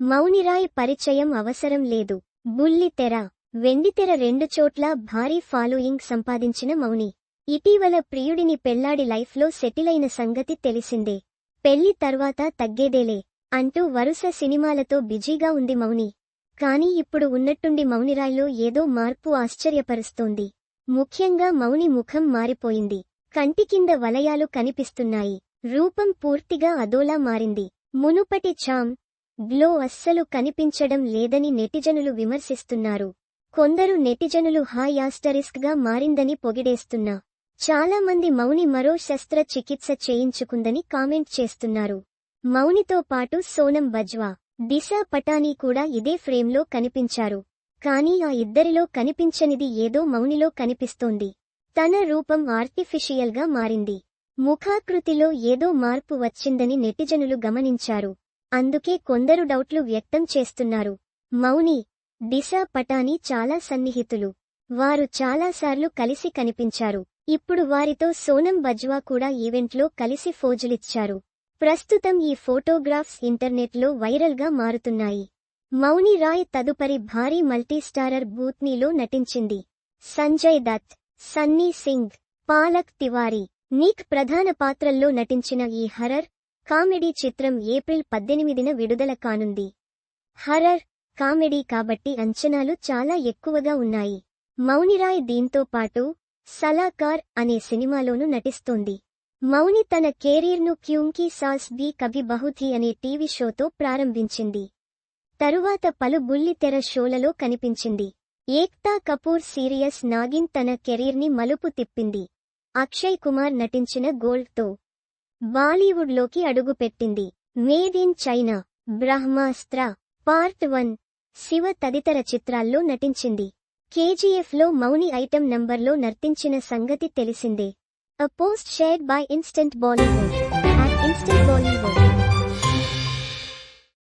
మౌనిరాయ్ పరిచయం అవసరం లేదు. బుల్లితెర, వెండితెర రెండు చోట్ల భారీ ఫాలోయింగ్ సంపాదించిన మౌని ఇటీవల ప్రియుడిని పెళ్లాడి లైఫ్లో సెటిలైన సంగతి తెలిసిందే. పెళ్లి తర్వాత తగ్గేదేలే అంటూ వరుస సినిమాలతో బిజీగా ఉంది మౌని. కానీ ఇప్పుడు ఉన్నట్టుండి మౌనిరాయ్లో ఏదో మార్పు ఆశ్చర్యపరుస్తోంది. ముఖ్యంగా మౌని ముఖం మారిపోయింది. కంటికింద వలయాలు కనిపిస్తున్నాయి. రూపం పూర్తిగా అదోలా మారింది. మునుపటి చామ్, గ్లో అస్సలు కనిపించడం లేదని నెటిజనులు విమర్శిస్తున్నారు. కొందరు నెటిజనులు గా మారిందని పొగిడేస్తున్నా చాలా మంది మౌని మరో శస్త్ర చికిత్స చేయించుకుందని కామెంట్ చేస్తున్నారు. మౌనితో పాటు సోనం బజ్వా, దిశా పటానీ కూడా ఇదే ఫ్రేమ్లో కనిపించారు. కానీ ఆ ఇద్దరిలో కనిపించనిది ఏదో మౌనిలో కనిపిస్తోంది. తన రూపం ఆర్టిఫిషియల్గా మారింది. ముఖాకృతిలో ఏదో మార్పు వచ్చిందని నెటిజనులు గమనించారు. అందుకే కొందరు డౌట్లు వ్యక్తం చేస్తున్నారు. మౌని, దిశా పటానీ చాలా సన్నిహితులు. వారు చాలాసార్లు కలిసి కనిపించారు. ఇప్పుడు వారితో సోనం బజ్వా కూడా ఈవెంట్లో కలిసి ఫోజులిచ్చారు. ప్రస్తుతం ఈ ఫోటోగ్రాఫ్స్ ఇంటర్నెట్లో వైరల్గా మారుతున్నాయి. మౌని రాయ్ తదుపరి భారీ మల్టీస్టారర్ బూత్నీలో నటించింది. సంజయ్ దత్, సన్నీ సింగ్, పాలక్ తివారీ, నిక్ ప్రధాన పాత్రల్లో నటించిన ఈ హర్రర్ కామెడీ చిత్రం ఏప్రిల్ 18న విడుదల కానుంది. హర్రర్ కామెడీ కాబట్టి అంచనాలు చాలా ఎక్కువగా ఉన్నాయి. మౌనిరాయ్ దీంతో పాటు సలాకార్ అనే సినిమాలోనూ నటిస్తోంది. మౌని తన కెరీర్ను క్యూంకీ సాస్ భీ కభీ బహూ థీ అనే టీవీ షోతో ప్రారంభించింది. తరువాత పలు బుల్లితెర షోలలో కనిపించింది. ఏక్తా కపూర్ సీరియస్ నాగిన్ తన కెరీర్ని మలుపు తిప్పింది. అక్షయ్ కుమార్ నటించిన గోల్డ్తో బాలీవుడ్లోకి అడుగుపెట్టింది. Made in China, Brahmastra, part 1, Shiva తదితర చిత్రాల్లో నటించింది. కేజీఎఫ్లో మౌని ఐటెం నంబర్లో నర్తించిన సంగతి తెలిసిందే. A post shared by Instant Bollywood at Instant Bollywood.